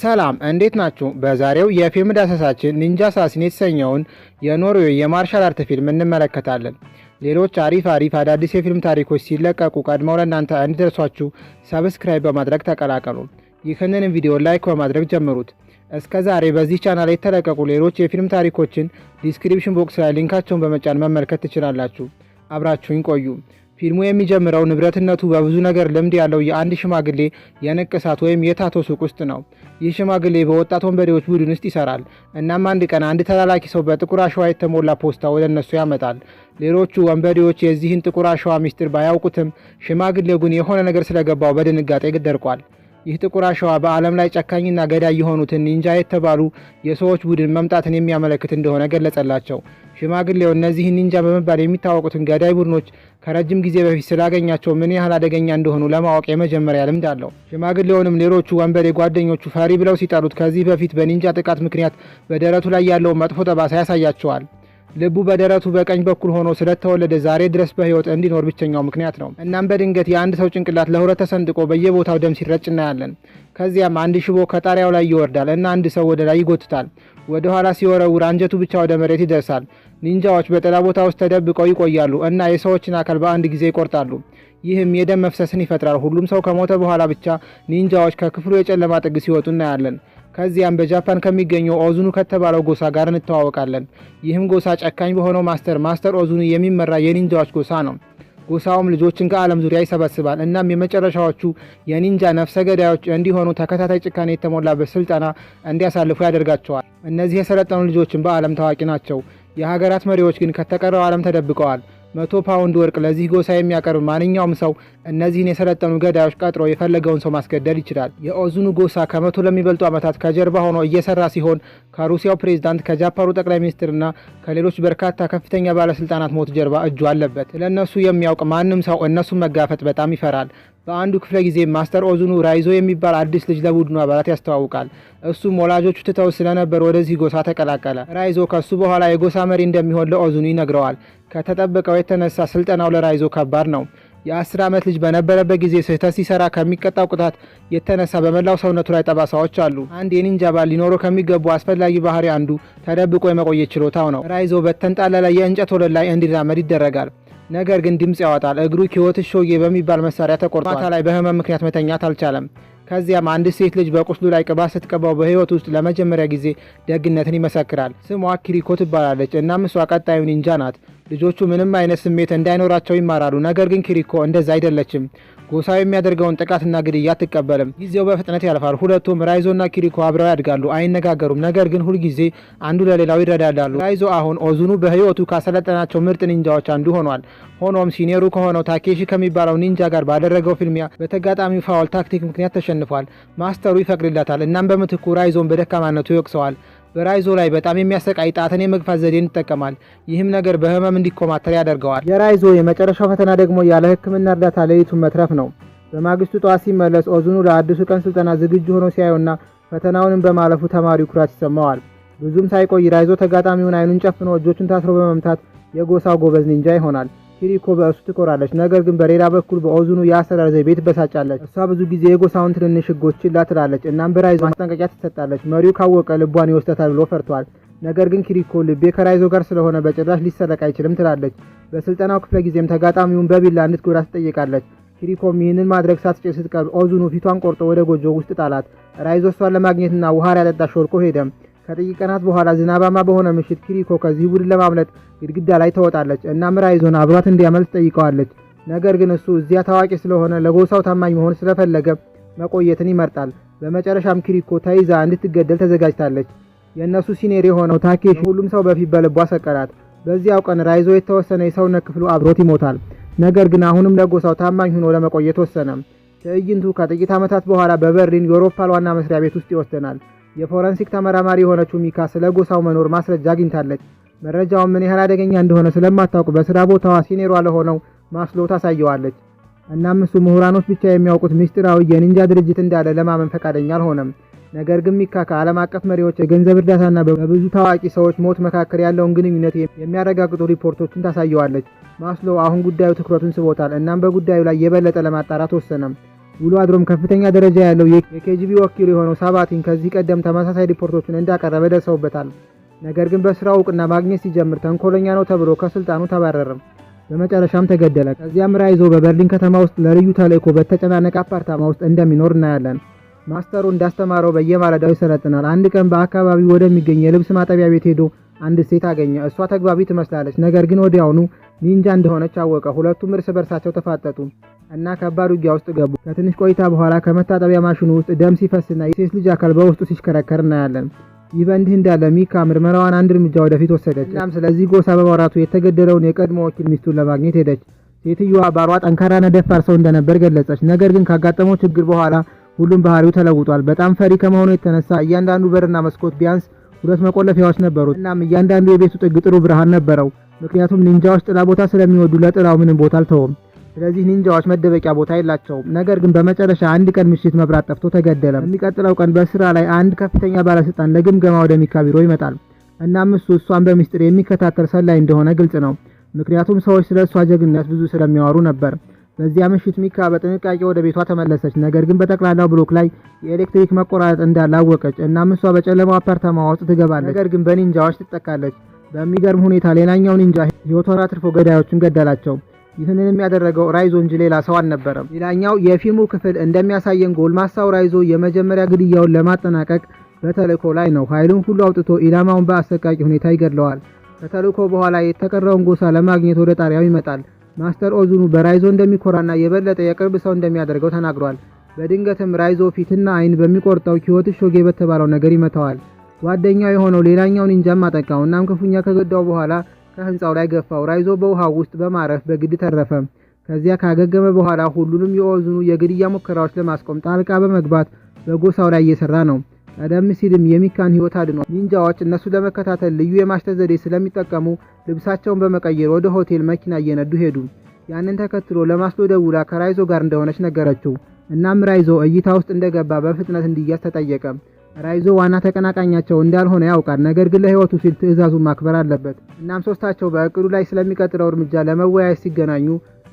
ሰላም እንዴት ናችሁ? በዛሬው የፊልም ዳሰሳችን ኒንጃ አሳሲን የተሰኘውን የኖርዌይ የማርሻል አርት ፊልም እንመለከታለን። ሌሎች አሪፍ አዳዲስ የፊልም ታሪኮች ሲለቀቁ ቀድመው ለእናንተ እንዲደርሷችሁ ሰብስክራይብ በማድረግ ተቀላቀሉ። ይህንን ቪዲዮ ላይክ በማድረግ ጀምሩት። እስከ ዛሬ በዚህ ቻናል የተለቀቁ ሌሎች የፊልም ታሪኮችን ዲስክሪፕሽን ቦክስ ላይ ሊንካቸውን በመጫን መመልከት ትችላላችሁ። አብራችሁኝ ቆዩ። ፊልሙ የሚጀምረው ንብረትነቱ በብዙ ነገር ልምድ ያለው የአንድ ሽማግሌ የንቅሳት ወይም የታቶ ሱቅ ውስጥ ነው። ይህ ሽማግሌ በወጣት ወንበዴዎች ቡድን ውስጥ ይሰራል። እናም አንድ ቀን አንድ ተላላኪ ሰው በጥቁር አሸዋ የተሞላ ፖስታ ወደ እነሱ ያመጣል። ሌሎቹ ወንበዴዎች የዚህን ጥቁር አሸዋ ሚስጥር ባያውቁትም ሽማግሌው ግን የሆነ ነገር ስለገባው በድንጋጤ ደርቋል። ይህ ጥቁር አሸዋ በዓለም ላይ ጨካኝና ገዳይ የሆኑትን ኒንጃ የተባሉ የሰዎች ቡድን መምጣትን የሚያመለክት እንደሆነ ገለጸላቸው። ሽማግሌው እነዚህ ኒንጃ በመባል የሚታወቁትን ገዳይ ቡድኖች ከረጅም ጊዜ በፊት ስላገኛቸው ምን ያህል አደገኛ እንደሆኑ ለማወቅ የመጀመሪያ ልምድ አለው። ሽማግሌውንም ሌሎቹ ወንበዴ ጓደኞቹ ፈሪ ብለው ሲጠሩት ከዚህ በፊት በኒንጃ ጥቃት ምክንያት በደረቱ ላይ ያለውን መጥፎ ጠባሳ ያሳያቸዋል። ልቡ በደረቱ በቀኝ በኩል ሆኖ ስለተወለደ ዛሬ ድረስ በሕይወት እንዲኖር ብቸኛው ምክንያት ነው። እናም በድንገት የአንድ ሰው ጭንቅላት ለሁለት ተሰንጥቆ በየቦታው ደም ሲረጭ እናያለን። ከዚያም አንድ ሽቦ ከጣሪያው ላይ ይወርዳል እና አንድ ሰው ወደ ላይ ይጎትታል። ወደ ኋላ ሲወረውር አንጀቱ ብቻ ወደ መሬት ይደርሳል። ኒንጃዎች በጥላ ቦታ ውስጥ ተደብቀው ይቆያሉ እና የሰዎችን አካል በአንድ ጊዜ ይቆርጣሉ። ይህም የደም መፍሰስን ይፈጥራል። ሁሉም ሰው ከሞተ በኋላ ብቻ ኒንጃዎች ከክፍሉ የጨለማ ጥግ ሲወጡ እናያለን። ከዚያም በጃፓን ከሚገኘው ኦዙኑ ከተባለው ጎሳ ጋር እንተዋወቃለን። ይህም ጎሳ ጨካኝ በሆነው ማስተር ኦዙኑ የሚመራ የኒንጃዎች ጎሳ ነው። ጎሳውም ልጆችን ከዓለም ዙሪያ ይሰበስባል። እናም የመጨረሻዎቹ የኒንጃ ነፍሰ ገዳዮች እንዲሆኑ ተከታታይ ጭካኔ የተሞላበት ስልጠና እንዲያሳልፉ ያደርጋቸዋል። እነዚህ የሰለጠኑ ልጆችን በዓለም ታዋቂ ናቸው። የሀገራት መሪዎች ግን ከተቀረው ዓለም ተደብቀዋል። 100 ፓውንድ ወርቅ ለዚህ ጎሳ የሚያቀርብ ማንኛውም ሰው እነዚህን የሰለጠኑ ገዳዮች ቀጥሮ የፈለገውን ሰው ማስገደል ይችላል። የኦዙኑ ጎሳ ከ100 ለሚበልጡ ዓመታት ከጀርባ ሆኖ እየሰራ ሲሆን ከሩሲያው ፕሬዝዳንት፣ ከጃፓኑ ጠቅላይ ሚኒስትርና ከሌሎች በርካታ ከፍተኛ ባለስልጣናት ሞት ጀርባ እጁ አለበት። ስለነሱ የሚያውቅ ማንም ሰው እነሱን መጋፈጥ በጣም ይፈራል። በአንዱ ክፍለ ጊዜ ማስተር ኦዙኑ ራይዞ የሚባል አዲስ ልጅ ለቡድኑ አባላት ያስተዋውቃል። እሱም ወላጆቹ ትተው ስለነበር ወደዚህ ጎሳ ተቀላቀለ። ራይዞ ከሱ በኋላ የጎሳ መሪ እንደሚሆን ለኦዙኑ ይነግረዋል። ከተጠበቀው የተነሳ ስልጠናው ለራይዞ ከባድ ነው። የ10 ዓመት ልጅ በነበረበት ጊዜ ስህተት ሲሰራ ከሚቀጣው ቅጣት የተነሳ በመላው ሰውነቱ ላይ ጠባሳዎች አሉ። አንድ የኒንጃ ባል ሊኖረው ከሚገቡ አስፈላጊ ባህሪ አንዱ ተደብቆ የመቆየት ችሎታው ነው። ራይዞ በተንጣለለ የእንጨት ወለል ላይ እንዲራመድ ይደረጋል። ነገር ግን ድምጽ ያወጣል። እግሩ ኪዮት ሾጌ በሚባል መሳሪያ ተቆርጧል። ማታ ላይ በህመም ምክንያት መተኛት አልቻለም። ከዚያም አንድ ሴት ልጅ በቁስሉ ላይ ቅባት ስትቀባው በህይወት ውስጥ ለመጀመሪያ ጊዜ ደግነትን ይመሰክራል። ስሟ ኪሪኮ ትባላለች። እናም እሷ ቀጣዩ ኒንጃ ናት። ልጆቹ ምንም አይነት ስሜት እንዳይኖራቸው ይማራሉ። ነገር ግን ኪሪኮ እንደዛ አይደለችም። ጎሳው የሚያደርገውን ጥቃትና ግድያ አትቀበልም። ጊዜው በፍጥነት ያልፋል። ሁለቱም ራይዞና ኪሪኮ አብረው ያድጋሉ። አይነጋገሩም፣ ነገር ግን ሁልጊዜ አንዱ ለሌላው ይረዳዳሉ። ራይዞ አሁን ኦዙኑ በህይወቱ ካሰለጠናቸው ምርጥ ኒንጃዎች አንዱ ሆኗል። ሆኖም ሲኒየሩ ከሆነው ታኬሺ ከሚባለው ኒንጃ ጋር ባደረገው ፍልሚያ በተጋጣሚው ፋውል ታክቲክ ምክንያት ተሸንፏል። ማስተሩ ይፈቅድለታል። እናም በምትኩ ራይዞን በደካማነቱ ይወቅሰዋል። በራይዞ ላይ በጣም የሚያሰቃይ ጣትን የመግፋት ዘዴን ይጠቀማል። ይህም ነገር በህመም እንዲኮማተር ያደርገዋል። የራይዞ የመጨረሻው ፈተና ደግሞ ያለ ሕክምና እርዳታ ሌሊቱን መትረፍ ነው። በማግስቱ ጠዋት ሲመለስ ኦዙኑ ለአዲሱ ቀን ስልጠና ዝግጁ ሆኖ ሲያየውና ፈተናውንም በማለፉ ተማሪው ኩራት ይሰማዋል። ብዙም ሳይቆይ ራይዞ ተጋጣሚውን አይኑን ጨፍኖ እጆቹን ታስሮ በመምታት የጎሳው ጎበዝ ኒንጃ ይሆናል። ኪሪኮ በእሱ ትኮራለች። ነገር ግን በሌላ በኩል በኦዙኑ የአሰራር ዘይቤ ትበሳጫለች። እሷ ብዙ ጊዜ የጎሳውን ትንንሽ ህጎች ችላ ትላለች። እናም በራይዞ ማስጠንቀቂያ ትሰጣለች። መሪው ካወቀ ልቧን ይወስዳታል ብሎ ፈርቷል። ነገር ግን ኪሪኮ ልቤ ከራይዞ ጋር ስለሆነ በጭራሽ ሊሰረቅ አይችልም ትላለች። በስልጠናው ክፍለ ጊዜም ተጋጣሚውን በቢላ እንድትጎዳ ትጠይቃለች። ኪሪኮም ይህንን ማድረግ ሳትችል ስትቀር ኦዙኑ ፊቷን ቆርጦ ወደ ጎጆ ውስጥ ጣላት። ራይዞ እሷን ለማግኘትና ውሃ ያጠጣ ሾልኮ ሄደም። ከጥቂት ቀናት በኋላ ዝናባማ በሆነ ምሽት ኪሪኮ ከዚህ ቡድን ለማምለጥ ግድግዳ ላይ ተወጣለች። እናም ራይዞን አብሯት እንዲያመልጥ ጠይቀዋለች። ነገር ግን እሱ እዚያ ታዋቂ ስለሆነ ለጎሳው ታማኝ መሆን ስለፈለገ መቆየትን ይመርጣል። በመጨረሻም ኪሪኮ ተይዛ እንድትገደል ተዘጋጅታለች። የእነሱ ሲኒየር የሆነው ታኬሺ ሁሉም ሰው በፊት በልቧ ሰቀላት። በዚያው ቀን ራይዞ የተወሰነ የሰውነት ክፍሉ አብሮት ይሞታል። ነገር ግን አሁንም ለጎሳው ታማኝ ሆኖ ለመቆየት ወሰነ። ትዕይንቱ ከጥቂት ዓመታት በኋላ በበርሊን የአውሮፓል ዋና መስሪያ ቤት ውስጥ ይወስደናል። የፎረንሲክ ተመራማሪ የሆነችው ሚካ ስለ ጎሳው መኖር ማስረጃ አግኝታለች። መረጃውን ምን ያህል አደገኛ እንደሆነ ስለማታውቅ በስራ ቦታዋ ሲኒየሯ ለሆነው ማስሎ ታሳየዋለች። እናም እሱ ምሁራኖች ብቻ የሚያውቁት ሚስጥራዊ የኒንጃ ድርጅት እንዳለ ለማመን ፈቃደኛ አልሆነም። ነገር ግን ሚካ ከዓለም አቀፍ መሪዎች የገንዘብ እርዳታና በብዙ ታዋቂ ሰዎች ሞት መካከል ያለውን ግንኙነት የሚያረጋግጡ ሪፖርቶችን ታሳየዋለች። ማስሎ አሁን ጉዳዩ ትኩረቱን ስቦታል። እናም በጉዳዩ ላይ የበለጠ ለማጣራት ወሰነም። ውሎ አድሮም ከፍተኛ ደረጃ ያለው የኬጂቢ ወኪል የሆነው ሳባቲን ከዚህ ቀደም ተመሳሳይ ሪፖርቶችን እንዳቀረበ ደርሰውበታል። ነገር ግን በስራው እውቅና ማግኘት ሲጀምር ተንኮለኛ ነው ተብሎ ከስልጣኑ ተባረረ። በመጨረሻም ተገደለ። ከዚያም ራይዞ በበርሊን ከተማ ውስጥ ለልዩ ተልእኮ በተጨናነቀ አፓርታማ ውስጥ እንደሚኖር እናያለን። ማስተሩ እንዳስተማረው በየማለዳው ይሰለጥናል። አንድ ቀን በአካባቢው ወደሚገኝ የልብስ ማጠቢያ ቤት ሄዶ አንድ ሴት አገኘ። እሷ ተግባቢ ትመስላለች፣ ነገር ግን ወዲያውኑ ኒንጃ እንደሆነች አወቀ። ሁለቱም እርስ በርሳቸው ተፋጠጡ እና ከባድ ውጊያ ውስጥ ገቡ። ከትንሽ ቆይታ በኋላ ከመታጠቢያ ማሽኑ ውስጥ ደም ሲፈስና የሴት ልጅ አካል በውስጡ ሲሽከረከር እናያለን። ይህ በእንዲህ እንዳለ ሚካ ምርመራዋን አንድ እርምጃ ወደፊት ወሰደች። እናም ስለዚህ ጎሳ በማውራቱ የተገደለውን የቀድሞ ወኪል ሚስቱን ለማግኘት ሄደች። ሴትዮዋ ባሏ ጠንካራና ደፋር ሰው እንደነበር ገለጸች። ነገር ግን ካጋጠመው ችግር በኋላ ሁሉም ባህሪው ተለውጧል። በጣም ፈሪ ከመሆኑ የተነሳ እያንዳንዱ በርና መስኮት ቢያንስ 2 መቆለፊያዎች ነበሩት። እናም እያንዳንዱ የቤቱ ጥግ ጥሩ ብርሃን ነበረው፣ ምክንያቱም ኒንጃዎች ጥላ ቦታ ስለሚወዱ ለጥላው ምንም ቦታ አልተውም። ስለዚህ ኒንጃዎች መደበቂያ ቦታ የላቸውም። ነገር ግን በመጨረሻ አንድ ቀን ምሽት መብራት ጠፍቶ ተገደለ። የሚቀጥለው ቀን በስራ ላይ አንድ ከፍተኛ ባለስልጣን ለግምገማ ወደ ሚካ ቢሮ ይመጣል። እናም እሷን በሚስጥር የሚከታተል ሰላይ እንደሆነ ግልጽ ነው፣ ምክንያቱም ሰዎች ስለ እሷ ጀግንነት ብዙ ስለሚያወሩ ነበር። በዚያ ምሽት ሚካ በጥንቃቄ ወደ ቤቷ ተመለሰች። ነገር ግን በጠቅላላው ብሎክ ላይ የኤሌክትሪክ መቆራረጥ እንዳለ አወቀች። እናም እሷ በጨለማው አፓርታማ ውስጥ ትገባለች፣ ነገር ግን በኒንጃዎች ትጠቃለች። በሚገርም ሁኔታ ሌላኛው ኒንጃ ህይወቷን አትርፎ ገዳዮቹን ገደላቸው። ይህንንም ያደረገው ራይዞ እንጂ ሌላ ሰው አልነበረም። ሌላኛው የፊልሙ ክፍል እንደሚያሳየን ጎልማሳው ራይዞ የመጀመሪያ ግድያውን ለማጠናቀቅ በተልእኮ ላይ ነው። ኃይሉን ሁሉ አውጥቶ ኢላማውን በአሰቃቂ ሁኔታ ይገድለዋል። ከተልእኮ በኋላ የተቀረውን ጎሳ ለማግኘት ወደ ጣሪያው ይመጣል። ማስተር ኦዙኑ በራይዞ እንደሚኮራና የበለጠ የቅርብ ሰው እንደሚያደርገው ተናግሯል። በድንገትም ራይዞ ፊትና አይን በሚቆርጠው ኪዮት ሾጌ በተባለው ነገር ይመታዋል። ጓደኛው የሆነው ሌላኛው ኒንጃም አጠቃው። እናም ክፉኛ ከገዳው በኋላ ከህንጻው ላይ ገፋው። ራይዞ በውሃው ውስጥ በማረፍ በግድ ተረፈ። ከዚያ ካገገመ በኋላ ሁሉንም የኦዙኑ የግድያ ሙከራዎች ለማስቆም ጣልቃ በመግባት በጎሳው ላይ እየሰራ ነው። ቀደም ሲልም የሚካን ህይወት አድኗል። ኒንጃዎች እነሱ ለመከታተል ልዩ የማሽተት ዘዴ ስለሚጠቀሙ ልብሳቸውን በመቀየር ወደ ሆቴል መኪና እየነዱ ሄዱ። ያንን ተከትሎ ለማስሎ ደውላ ከራይዞ ጋር እንደሆነች ነገረችው። እናም ራይዞ እይታ ውስጥ እንደገባ በፍጥነት እንዲያዝ ተጠየቀ። ራይዞ ዋና ተቀናቃኛቸው እንዳልሆነ ያውቃል፣ ነገር ግን ለህይወቱ ሲል ትዕዛዙን ማክበር አለበት። እናም ሶስታቸው በእቅዱ ላይ ስለሚቀጥለው እርምጃ ለመወያየት ሲገናኙ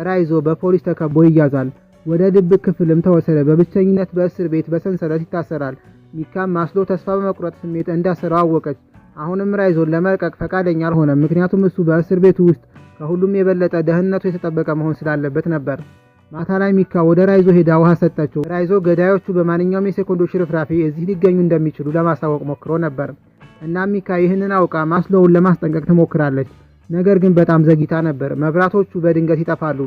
ራይዞ በፖሊስ ተከቦ ይያዛል። ወደ ድብቅ ክፍልም ተወሰደ። በብቸኝነት በእስር ቤት በሰንሰለት ይታሰራል። ሚካም ማስሎ ተስፋ በመቁረጥ ስሜት እንዳሰረው አወቀች። አሁንም ራይዞን ለመልቀቅ ፈቃደኛ አልሆነም፣ ምክንያቱም እሱ በእስር ቤቱ ውስጥ ከሁሉም የበለጠ ደህንነቱ የተጠበቀ መሆን ስላለበት ነበር። ማታ ላይ ሚካ ወደ ራይዞ ሄዳ ውሃ ሰጠችው። ራይዞ ገዳዮቹ በማንኛውም የሴኮንዶች ሽርፍራፊ እዚህ ሊገኙ እንደሚችሉ ለማሳወቅ ሞክሮ ነበር። እናም ሚካ ይህንን አውቃ ማስሎውን ለማስጠንቀቅ ትሞክራለች፣ ነገር ግን በጣም ዘግይታ ነበር። መብራቶቹ በድንገት ይጠፋሉ።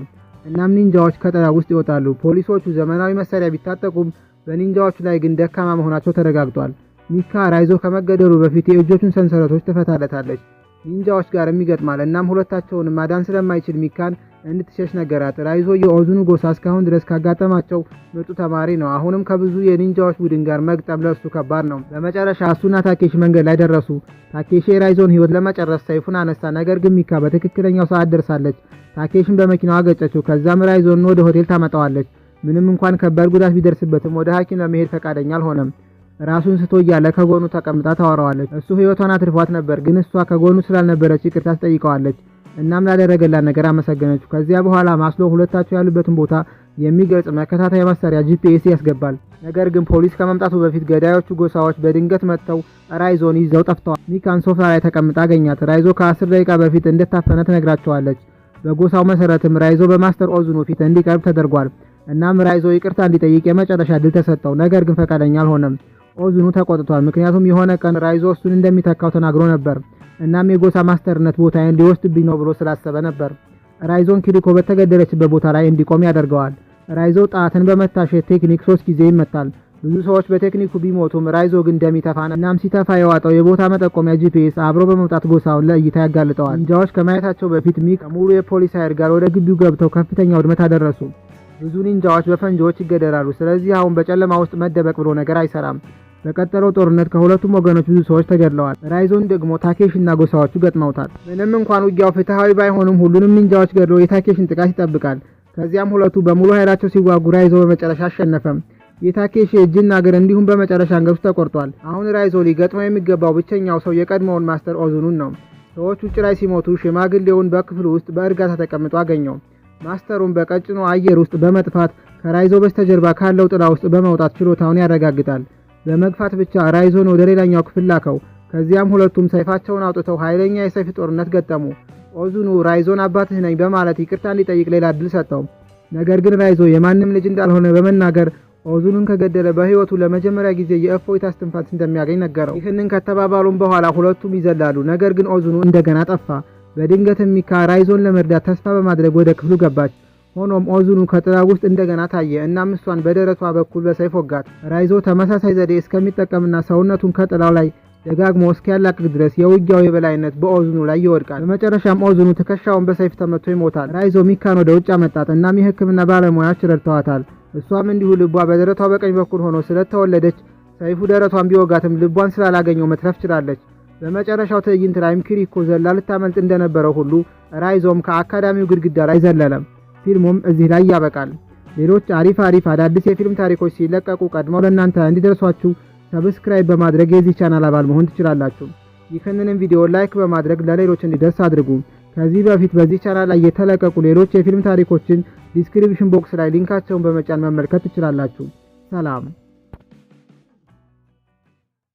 እናም ኒንጃዎች ከጥላ ውስጥ ይወጣሉ። ፖሊሶቹ ዘመናዊ መሳሪያ ቢታጠቁም በኒንጃዎቹ ላይ ግን ደካማ መሆናቸው ተረጋግጧል። ሚካ ራይዞ ከመገደሉ በፊት የእጆቹን ሰንሰለቶች ትፈታለታለች። ኒንጃዎች ጋርም ይገጥማል። እናም ሁለታቸውንም ማዳን ስለማይችል ሚካን እንድትሸሽ ነገራት። ራይዞ የኦዙኑ ጎሳ እስካሁን ድረስ ካጋጠማቸው ምርጡ ተማሪ ነው። አሁንም ከብዙ የኒንጃዎች ቡድን ጋር መግጠም ለእሱ ከባድ ነው። በመጨረሻ እሱና ታኬሺ መንገድ ላይ ደረሱ። ታኬሺ የራይዞን ህይወት ለመጨረስ ሰይፉን አነሳ፣ ነገር ግን ሚካ በትክክለኛው ሰዓት ደርሳለች። ታኬሺን በመኪናዋ አገጨችው። ከዛም ራይዞን ወደ ሆቴል ታመጣዋለች። ምንም እንኳን ከባድ ጉዳት ቢደርስበትም ወደ ሐኪም ለመሄድ ፈቃደኛ አልሆነም። ራሱን ስቶ እያለ ከጎኑ ተቀምጣ ታወራዋለች። እሱ ህይወቷን አትርፏት ነበር፣ ግን እሷ ከጎኑ ስላልነበረች ይቅርታ ትጠይቀዋለች። እናም ላደረገላት ነገር አመሰገነችው። ከዚያ በኋላ ማስሎ ሁለታቸው ያሉበትን ቦታ የሚገልጽ መከታተያ መሳሪያ ጂፒኤስ ያስገባል። ነገር ግን ፖሊስ ከመምጣቱ በፊት ገዳዮቹ ጎሳዎች በድንገት መጥተው ራይዞን ይዘው ጠፍተዋል። ሚካን ሶፋ ላይ ተቀምጣ አገኛት። ራይዞ ከ10 ደቂቃ በፊት እንደታፈነ ትነግራቸዋለች። በጎሳው መሰረትም ራይዞ በማስተር ኦዙኑ ፊት እንዲቀርብ ተደርጓል። እናም ራይዞ ይቅርታ እንዲጠይቅ የመጨረሻ ድል ተሰጠው፣ ነገር ግን ፈቃደኛ አልሆነም። ኦዙኑ ተቆጥቷል፣ ምክንያቱም የሆነ ቀን ራይዞ እሱን እንደሚተካው ተናግሮ ነበር። እናም የጎሳ ማስተርነት ቦታዬን ሊወስድብኝ ነው ብሎ ስላሰበ ነበር። ራይዞን ኪሪኮ በተገደለችበት ቦታ ላይ እንዲቆም ያደርገዋል። ራይዞ ጣትን በመታሸት ቴክኒክ 3 ጊዜ ይመታል። ብዙ ሰዎች በቴክኒኩ ቢሞቱም ራይዞ ግን ደም ይተፋል። እናም ሲተፋ የዋጠው የቦታ መጠቆሚያ ጂፒኤስ አብሮ በመምጣት ጎሳውን ለእይታ ያጋልጠዋል። ኒንጃዎች ከማየታቸው በፊት ሚካ ሙሉ የፖሊስ ኃይል ጋር ወደ ግቢው ገብተው ከፍተኛ ውድመት አደረሱ። ብዙ ኒንጃዎች በፈንጂዎች ይገደላሉ። ስለዚህ አሁን በጨለማ ውስጥ መደበቅ ብሎ ነገር አይሰራም። በቀጠለው ጦርነት ከሁለቱም ወገኖች ብዙ ሰዎች ተገድለዋል። ራይዞን ደግሞ ታኬሺና ጎሳዎቹ ገጥመውታል። ምንም እንኳን ውጊያው ፍትሃዊ ባይሆንም ሁሉንም ኒንጃዎች ገድሎ የታኬሺን ጥቃት ይጠብቃል። ከዚያም ሁለቱ በሙሉ ኃይላቸው ሲዋጉ ራይዞ በመጨረሻ አሸነፈም። የታኬሺ እጅና እግር እንዲሁም በመጨረሻ አንገቱ ተቆርጧል። አሁን ራይዞ ሊገጥመው የሚገባው ብቸኛው ሰው የቀድሞውን ማስተር ኦዙኑን ነው። ሰዎች ውጭ ላይ ሲሞቱ ሽማግሌውን በክፍሉ ውስጥ በእርጋታ ተቀምጦ አገኘው። ማስተሩን በቀጭኑ አየር ውስጥ በመጥፋት ከራይዞ በስተጀርባ ካለው ጥላ ውስጥ በመውጣት ችሎታውን ያረጋግጣል። በመግፋት ብቻ ራይዞን ወደ ሌላኛው ክፍል ላከው። ከዚያም ሁለቱም ሰይፋቸውን አውጥተው ኃይለኛ የሰይፍ ጦርነት ገጠሙ። ኦዙኑ ራይዞን አባትህ ነኝ በማለት ይቅርታ እንዲጠይቅ ሌላ እድል ሰጠው። ነገር ግን ራይዞ የማንም ልጅ እንዳልሆነ በመናገር ኦዙኑን ከገደለ በህይወቱ ለመጀመሪያ ጊዜ የእፎይታ እስትንፋስ እንደሚያገኝ ነገረው። ይህንን ከተባባሉም በኋላ ሁለቱም ይዘላሉ። ነገር ግን ኦዙኑ እንደገና ጠፋ። በድንገት ሚካ ራይዞን ለመርዳት ተስፋ በማድረግ ወደ ክፍሉ ገባች። ሆኖም ኦዙኑ ከጥላ ውስጥ እንደገና ታየ። እናም እሷን በደረቷ በኩል በሰይፍ ወጋት። ራይዞ ተመሳሳይ ዘዴ እስከሚጠቀምና ሰውነቱን ከጥላው ላይ ደጋግሞ እስኪያላቅቅ ድረስ የውጊያው የበላይነት በኦዙኑ ላይ ይወድቃል። በመጨረሻም ኦዙኑ ትከሻውን በሰይፍ ተመቶ ይሞታል። ራይዞ ሚካን ወደ ውጭ አመጣት። እናም የሕክምና ባለሙያዎች ረድተዋታል። እሷም እንዲሁ ልቧ በደረቷ በቀኝ በኩል ሆኖ ስለተወለደች ሰይፉ ደረቷን ቢወጋትም ልቧን ስላላገኘው መትረፍ ችላለች። በመጨረሻው ትዕይንት ላይም ኪሪኮ ዘላ ልታመልጥ እንደነበረው ሁሉ ራይዞም ከአካዳሚው ግድግዳ ላይ ዘለለም። ፊልሙም እዚህ ላይ ያበቃል። ሌሎች አሪፍ አዳዲስ የፊልም ታሪኮች ሲለቀቁ ቀድመው ለእናንተ እንዲደርሷችሁ ሰብስክራይብ በማድረግ የዚህ ቻናል አባል መሆን ትችላላችሁ። ይህንንም ቪዲዮ ላይክ በማድረግ ለሌሎች እንዲደርስ አድርጉ። ከዚህ በፊት በዚህ ቻናል ላይ የተለቀቁ ሌሎች የፊልም ታሪኮችን ዲስክሪፕሽን ቦክስ ላይ ሊንካቸውን በመጫን መመልከት ትችላላችሁ። ሰላም።